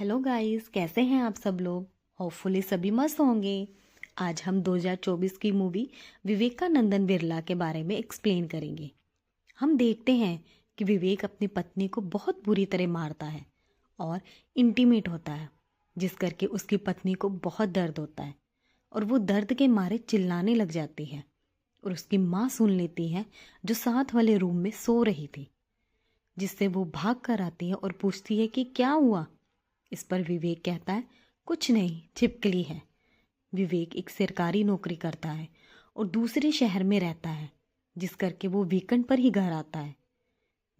Hello guys, कैसे हैं आप सब लोग। होपफुली सभी मस्त होंगे। आज हम 2024 की मूवी विवेकानंदन बिरला के बारे में एक्सप्लेन करेंगे। हम देखते हैं कि विवेक अपनी पत्नी को बहुत बुरी तरह मारता है और इंटीमेट होता है, जिस करके उसकी पत्नी को बहुत दर्द होता है और वो दर्द के मारे चिल्लाने लग जाती है और उसकी माँ सुन लेती है, जो साथ वाले रूम में सो रही थी, जिससे वो भाग कर आती है और पूछती है कि क्या हुआ। इस पर विवेक कहता है, कुछ नहीं, छिपकली है। विवेक एक सरकारी नौकरी करता है और दूसरे शहर में रहता है, जिस करके वो वीकेंड पर ही घर आता है।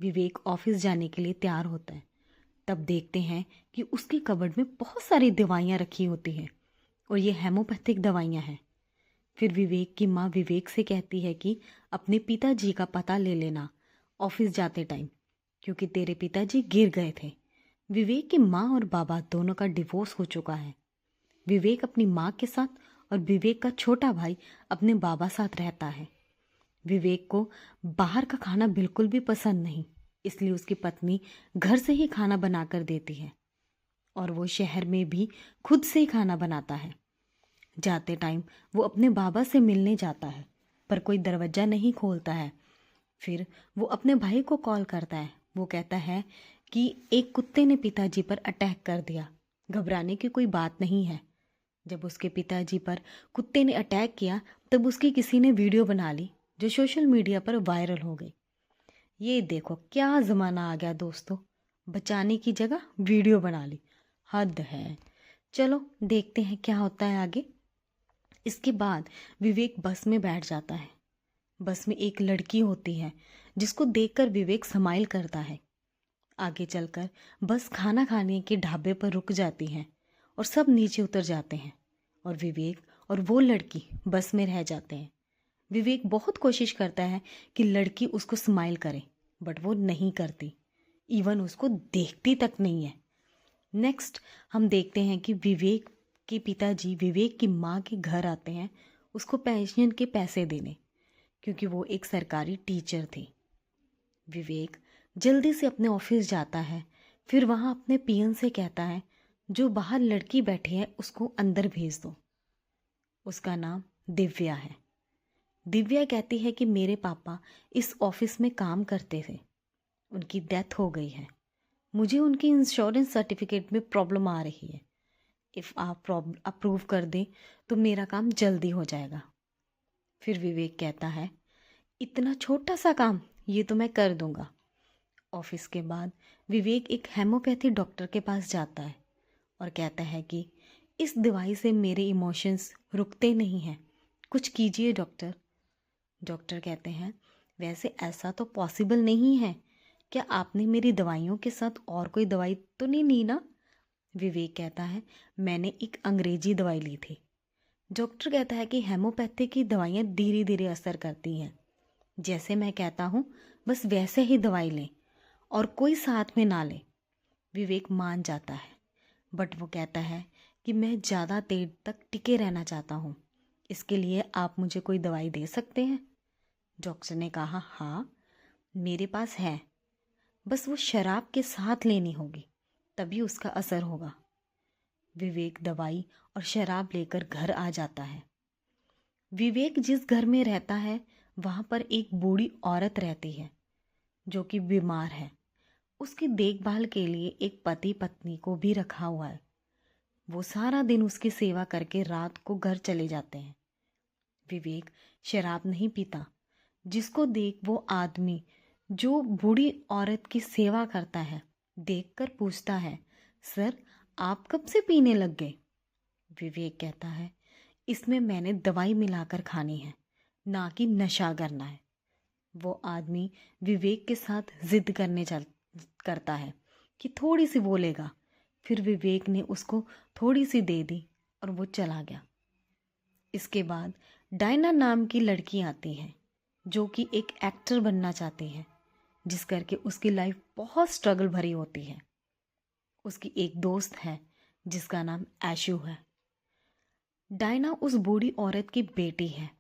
विवेक ऑफिस जाने के लिए तैयार होता है। तब देखते हैं कि उसकी कबर्ड में बहुत सारी दवाइयाँ रखी होती हैं और ये हेमोपैथिक दवाइयाँ हैं। फिर विवेक की माँ विवेक से कहती है कि अपने पिताजी का पता ले लेना ऑफिस जाते टाइम, क्योंकि तेरे पिताजी गिर गए थे। विवेक की माँ और बाबा दोनों का डिवोर्स हो चुका है। विवेक अपनी माँ के साथ और विवेक का छोटा भाई अपने बाबा साथ रहता है। विवेक को बाहर का खाना बिल्कुल भी पसंद नहीं, इसलिए उसकी पत्नी घर से ही खाना बना कर देती है और वो शहर में भी खुद से ही खाना बनाता है। जाते टाइम वो अपने बाबा से मिलने जाता है, पर कोई दरवाज़ा नहीं खोलता है। फिर वो अपने भाई को कॉल करता है। वो कहता है कि एक कुत्ते ने पिताजी पर अटैक कर दिया, घबराने की कोई बात नहीं है। जब उसके पिताजी पर कुत्ते ने अटैक किया तब उसकी किसी ने वीडियो बना ली, जो सोशल मीडिया पर वायरल हो गई। ये देखो क्या ज़माना आ गया दोस्तों, बचाने की जगह वीडियो बना ली, हद है। चलो देखते हैं क्या होता है आगे। इसके बाद विवेक बस में बैठ जाता है। बस में एक लड़की होती है, जिसको देखकर विवेक स्माइल करता है। आगे चलकर बस खाना खाने के ढाबे पर रुक जाती है और सब नीचे उतर जाते हैं और विवेक और वो लड़की बस में रह जाते हैं। विवेक बहुत कोशिश करता है कि लड़की उसको स्माइल करे, बट वो नहीं करती, इवन उसको देखती तक नहीं है। नेक्स्ट हम देखते हैं कि विवेक के पिताजी विवेक की माँ के घर आते हैं उसको पेंशन के पैसे देने, क्योंकि वो एक सरकारी टीचर थी। विवेक जल्दी से अपने ऑफिस जाता है। फिर वहाँ अपने पीएन से कहता है, जो बाहर लड़की बैठी है उसको अंदर भेज दो। उसका नाम दिव्या है। दिव्या कहती है कि मेरे पापा इस ऑफिस में काम करते थे, उनकी डेथ हो गई है, मुझे उनकी इंश्योरेंस सर्टिफिकेट में प्रॉब्लम आ रही है। इफ़ आप अप्रूव कर दें तो मेरा काम जल्दी हो जाएगा। फिर विवेक कहता है, इतना छोटा सा काम, ये तो मैं कर दूंगा। ऑफिस के बाद विवेक एक हेमोपैथी डॉक्टर के पास जाता है और कहता है कि इस दवाई से मेरे इमोशंस रुकते नहीं हैं, कुछ कीजिए डॉक्टर। डॉक्टर कहते हैं, वैसे ऐसा तो पॉसिबल नहीं है, क्या आपने मेरी दवाइयों के साथ और कोई दवाई तो नहीं ली ना। विवेक कहता है, मैंने एक अंग्रेजी दवाई ली थी। डॉक्टर कहता है कि हेमोपैथी की दवाइयाँ धीरे धीरे असर करती हैं, जैसे मैं कहता हूँ बस वैसे ही दवाई लें और कोई साथ में ना ले। विवेक मान जाता है, बट वो कहता है कि मैं ज़्यादा देर तक टिके रहना चाहता हूँ, इसके लिए आप मुझे कोई दवाई दे सकते हैं। डॉक्टर ने कहा, हाँ मेरे पास है, बस वो शराब के साथ लेनी होगी, तभी उसका असर होगा। विवेक दवाई और शराब लेकर घर आ जाता है। विवेक जिस घर में रहता है वहाँ पर एक बूढ़ी औरत रहती है, जो कि बीमार है। उसकी देखभाल के लिए एक पति पत्नी को भी रखा हुआ है। वो सारा दिन उसकी सेवा करके रात को घर चले जाते हैं। विवेक शराब नहीं पीता, जिसको देख वो आदमी जो बूढ़ी औरत की सेवा करता है देखकर पूछता है, सर आप कब से पीने लग गए। विवेक कहता है, इसमें मैंने दवाई मिलाकर खानी है, ना कि नशा करना है। वो आदमी विवेक के साथ जिद करता है कि थोड़ी सी वो लेगा। फिर विवेक ने उसको थोड़ी सी दे दी और वो चला गया। इसके बाद डायना नाम की लड़की आती है, जो कि एक एक्टर बनना चाहती है, जिस करके उसकी लाइफ बहुत स्ट्रगल भरी होती है। उसकी एक दोस्त है जिसका नाम ऐशु है। डायना उस बूढ़ी औरत की बेटी है।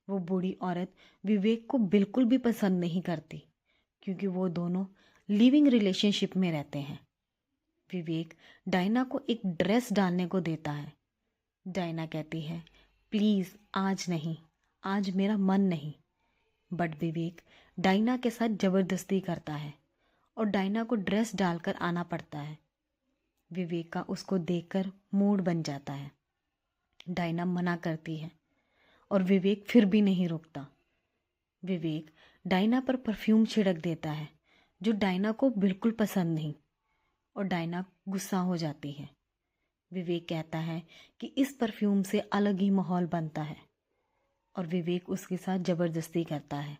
वो बूढ़ी औरत विवेक को बिल्कुल भी पसंद नहीं करती, क्योंकि वो दोनों लिविंग रिलेशनशिप में रहते हैं। विवेक डायना को एक ड्रेस डालने को देता है। डायना कहती है, प्लीज़ आज नहीं, आज मेरा मन नहीं। बट विवेक डायना के साथ ज़बरदस्ती करता है और डायना को ड्रेस डालकर आना पड़ता है। विवेक का उसको देखकर मूड बन जाता है। डायना मना करती है और विवेक फिर भी नहीं रुकता। विवेक डायना पर परफ्यूम छिड़क देता है जो डायना को बिल्कुल पसंद नहीं, और डायना गुस्सा हो जाती है। विवेक कहता है कि इस परफ्यूम से अलग ही माहौल बनता है, और विवेक उसके साथ ज़बरदस्ती करता है।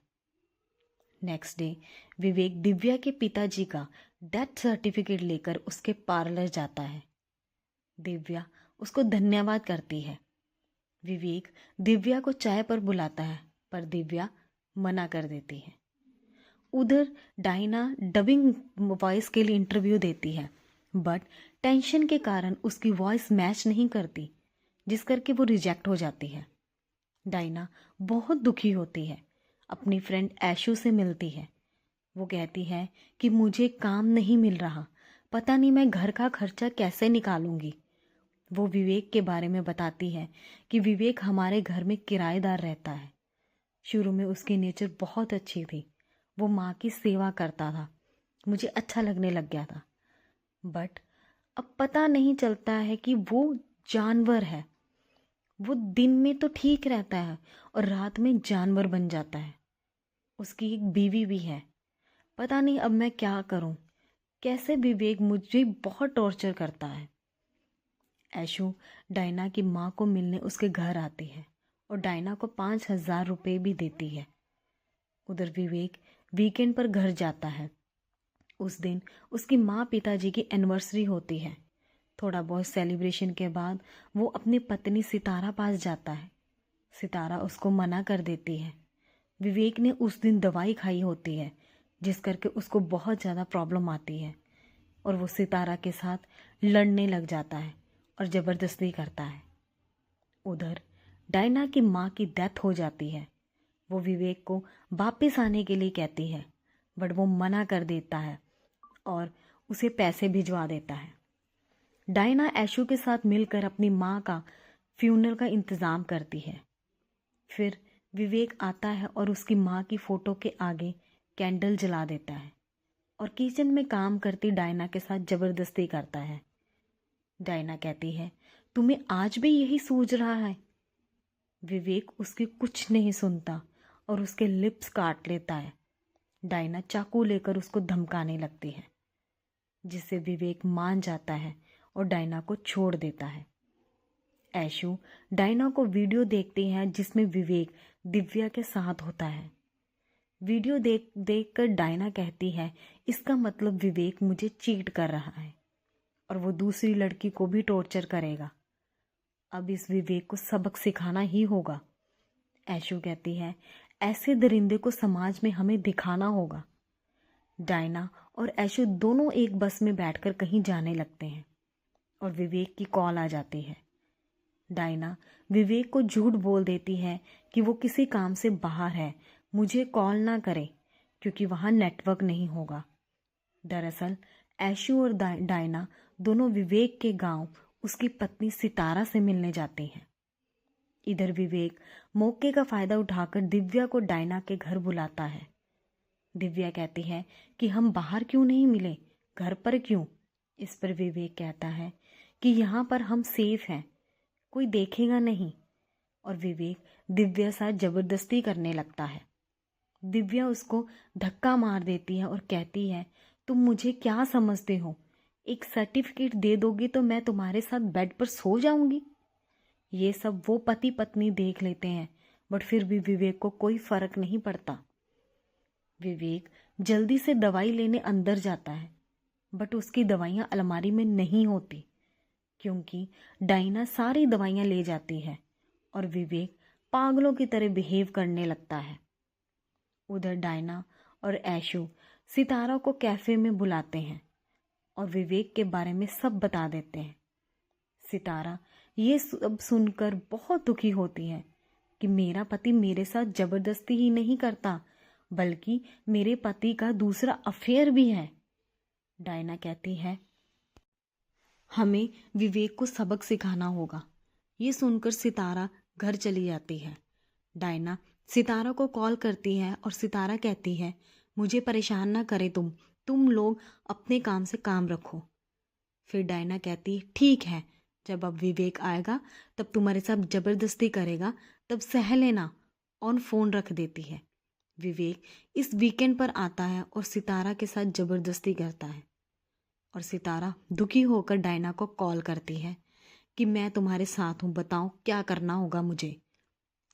नेक्स्ट डे विवेक दिव्या के पिताजी का डेथ सर्टिफिकेट लेकर उसके पार्लर जाता है। दिव्या उसको धन्यवाद करती है। विवेक दिव्या को चाय पर बुलाता है, पर दिव्या मना कर देती है। उधर डायना डबिंग वॉइस के लिए इंटरव्यू देती है, बट टेंशन के कारण उसकी वॉइस मैच नहीं करती, जिस करके वो रिजेक्ट हो जाती है। डायना बहुत दुखी होती है, अपनी फ्रेंड ऐशू से मिलती है। वो कहती है कि मुझे काम नहीं मिल रहा, पता नहीं मैं घर का खर्चा कैसे निकालूंगी। वो विवेक के बारे में बताती है कि विवेक हमारे घर में किराएदार रहता है। शुरू में उसकी नेचर बहुत अच्छी थी, वो माँ की सेवा करता था, मुझे अच्छा लगने लग गया था। बट अब पता नहीं चलता है कि वो जानवर है। वो दिन में तो ठीक रहता है और रात में जानवर बन जाता है। उसकी एक बीवी भी है। पता नहीं अब मैं क्या करूं, कैसे विवेक मुझे बहुत टॉर्चर करता है। ऐशू डायना की माँ को मिलने उसके घर आती है और डायना को 5,000 रुपये भी देती है। उधर विवेक वीकेंड पर घर जाता है। उस दिन उसकी माँ पिताजी की एनिवर्सरी होती है। थोड़ा बहुत सेलिब्रेशन के बाद वो अपनी पत्नी सितारा पास जाता है। सितारा उसको मना कर देती है। विवेक ने उस दिन दवाई खाई होती है, जिस करके उसको बहुत ज़्यादा प्रॉब्लम आती है, और वो सितारा के साथ लड़ने लग जाता है और ज़बरदस्ती करता है। उधर डायना की माँ की डेथ हो जाती है। वो विवेक को वापस आने के लिए कहती है, बट वो मना कर देता है और उसे पैसे भिजवा देता है। डायना ऐशू के साथ मिलकर अपनी माँ का फ्यूनरल का इंतज़ाम करती है। फिर विवेक आता है और उसकी माँ की फ़ोटो के आगे कैंडल जला देता है और किचन में काम करती डायना के साथ ज़बरदस्ती करता है। डायना कहती है, तुम्हें आज भी यही सूझ रहा है? विवेक उसकी कुछ नहीं सुनता और उसके लिप्स काट लेता है। डायना चाकू लेकर उसको धमकाने लगती है, जिससे विवेक मान जाता है और डायना को छोड़ देता है। ऐशू डायना को वीडियो देखती है जिसमें विवेक दिव्या के साथ होता है। वीडियो देख कर डायना कहती है, इसका मतलब विवेक मुझे चीट कर रहा है और वो दूसरी लड़की को भी टॉर्चर करेगा। अब इस विवेक को सबक सिखाना ही होगा। ऐशू कहती है, ऐसे दरिंदे को समाज में हमें दिखाना होगा। डायना और ऐशू दोनों एक बस में बैठकर कहीं जाने लगते हैं और विवेक की कॉल आ जाती है। डायना विवेक को झूठ बोल देती है कि वो किसी काम से बाहर है, मुझे कॉल ना करे क्योंकि वहाँ नेटवर्क नहीं होगा। दरअसल ऐशू और डायना दोनों विवेक के गांव उसकी पत्नी सितारा से मिलने जाते हैं। इधर विवेक मौके का फ़ायदा उठाकर दिव्या को डायना के घर बुलाता है। दिव्या कहती है कि हम बाहर क्यों नहीं मिले, घर पर क्यों? इस पर विवेक कहता है कि यहाँ पर हम सेफ हैं, कोई देखेगा नहीं, और विवेक दिव्या साथ ज़बरदस्ती करने लगता है। दिव्या उसको धक्का मार देती है और कहती है, तुम मुझे क्या समझते हो? एक सर्टिफिकेट दे दोगी तो मैं तुम्हारे साथ बेड पर सो जाऊंगी। ये सब वो पति पत्नी देख लेते हैं, बट फिर भी विवेक को कोई फर्क नहीं पड़ता। विवेक जल्दी से दवाई लेने अंदर जाता है, बट उसकी दवाइयाँ अलमारी में नहीं होती क्योंकि डायना सारी दवाइयाँ ले जाती है और विवेक पागलों की तरह बिहेव करने लगता है। उधर डायना और ऐशू सितारा को कैफ़े में बुलाते हैं और विवेक के बारे में सब बता देते हैं। सितारा ये सब सुनकर बहुत दुखी होती है कि मेरा पति मेरे साथ ज़बरदस्ती ही नहीं करता, बल्कि मेरे पति का दूसरा अफेयर भी है। डायना कहती है, हमें विवेक को सबक सिखाना होगा। ये सुनकर सितारा घर चली जाती है। डायना सितारा को कॉल करती है और सितारा कहती है, मुझे परेशान ना करे तुम लोग अपने काम से काम रखो। फिर डायना कहती, ठीक है, जब अब विवेक आएगा तब तुम्हारे साथ ज़बरदस्ती करेगा, तब सह लेना। और फ़ोन रख देती है। विवेक इस वीकेंड पर आता है और सितारा के साथ ज़बरदस्ती करता है और सितारा दुखी होकर डायना को कॉल करती है कि मैं तुम्हारे साथ हूँ, बताओ क्या करना होगा मुझे।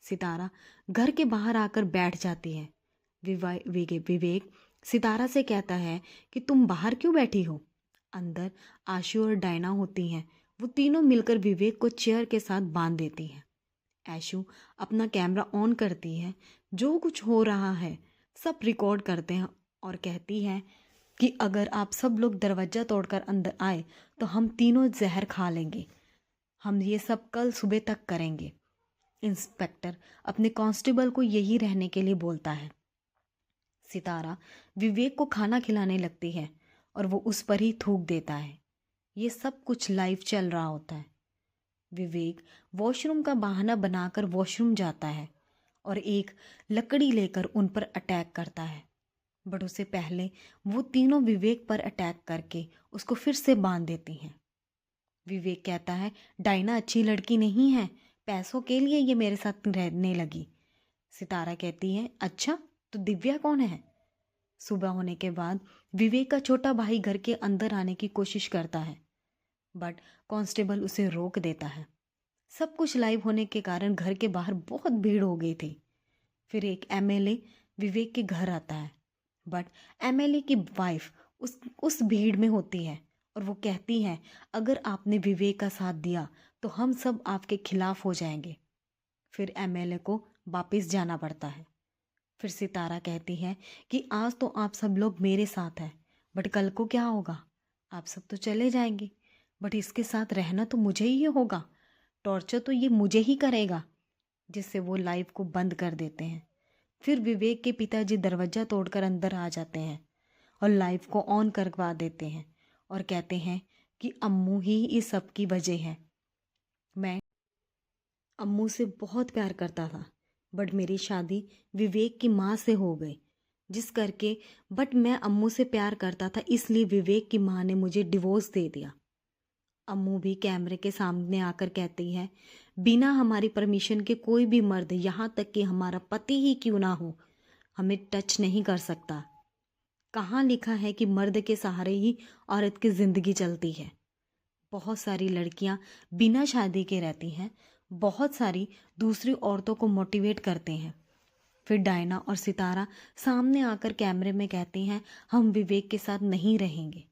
सितारा घर के बाहर आकर बैठ जाती है। विवेक सितारा से कहता है कि तुम बाहर क्यों बैठी हो। अंदर आशु और डायना होती हैं। वो तीनों मिलकर विवेक को चेयर के साथ बांध देती हैं। आशु अपना कैमरा ऑन करती है, जो कुछ हो रहा है सब रिकॉर्ड करते हैं और कहती है कि अगर आप सब लोग दरवाज़ा तोड़कर अंदर आए तो हम तीनों जहर खा लेंगे। हम ये सब कल सुबह तक करेंगे। इंस्पेक्टर अपने कांस्टेबल को यही रहने के लिए बोलता है। सितारा विवेक को खाना खिलाने लगती है और वो उस पर ही थूक देता है। ये सब कुछ लाइव चल रहा होता है। विवेक वॉशरूम का बहाना बनाकर वॉशरूम जाता है और एक लकड़ी लेकर उन पर अटैक करता है। बट उससे पहले वो तीनों विवेक पर अटैक करके उसको फिर से बांध देती हैं। विवेक कहता है, डायना अच्छी लड़की नहीं है, पैसों के लिए ये मेरे साथ रहने लगी। सितारा कहती है, अच्छा तो दिव्या कौन है। सुबह होने के बाद विवेक का छोटा भाई घर के अंदर आने की कोशिश करता है, बट कांस्टेबल उसे रोक देता है। सब कुछ लाइव होने के कारण घर के बाहर बहुत भीड़ हो गई थी। फिर एक एमएलए विवेक के घर आता है, बट एमएलए की वाइफ उस भीड़ में होती है और वो कहती है, अगर आपने विवेक का साथ दिया तो हम सब आपके खिलाफ हो जाएंगे। फिर एमएलए को वापस जाना पड़ता है। फिर सितारा कहती है कि आज तो आप सब लोग मेरे साथ हैं, बट कल को क्या होगा। आप सब तो चले जाएंगे, बट इसके साथ रहना तो मुझे ही होगा। टॉर्चर तो ये मुझे ही करेगा। जिससे वो लाइव को बंद कर देते हैं। फिर विवेक के पिताजी दरवाज़ा तोड़कर अंदर आ जाते हैं और लाइव को ऑन करवा देते हैं और कहते हैं कि अम्मू ही इस सब की वजह है। मैं अम्मू से बहुत प्यार करता था, बट मेरी शादी विवेक की माँ से हो गई, बट मैं अम्मू से प्यार करता था, इसलिए विवेक की माँ ने मुझे डिवोर्स दे दिया। अम्मू भी कैमरे के सामने आकर कहती है, बिना हमारी परमिशन के कोई भी मर्द, यहाँ तक कि हमारा पति ही क्यों ना हो, हमें टच नहीं कर सकता। कहाँ लिखा है कि मर्द के सहारे ही औरत की ज़िंदगी चलती है। बहुत सारी लड़कियाँ बिना शादी के रहती हैं, बहुत सारी दूसरी औरतों को मोटिवेट करते हैं। फिर डायना और सितारा सामने आकर कैमरे में कहती हैं, हम विवेक के साथ नहीं रहेंगे।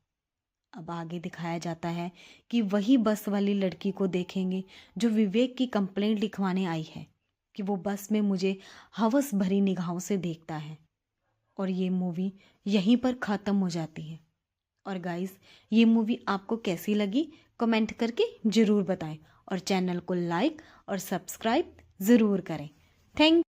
अब आगे दिखाया जाता है कि वही बस वाली लड़की को देखेंगे जो विवेक की कंप्लेंट लिखवाने आई है कि वो बस में मुझे हवस भरी निगाहों से देखता है। और ये मूवी यहीं पर ख़त्म हो जाती है। और गाइस, ये मूवी आपको कैसी लगी कमेंट करके ज़रूर बताएं और चैनल को लाइक और सब्सक्राइब ज़रूर करें। थैंक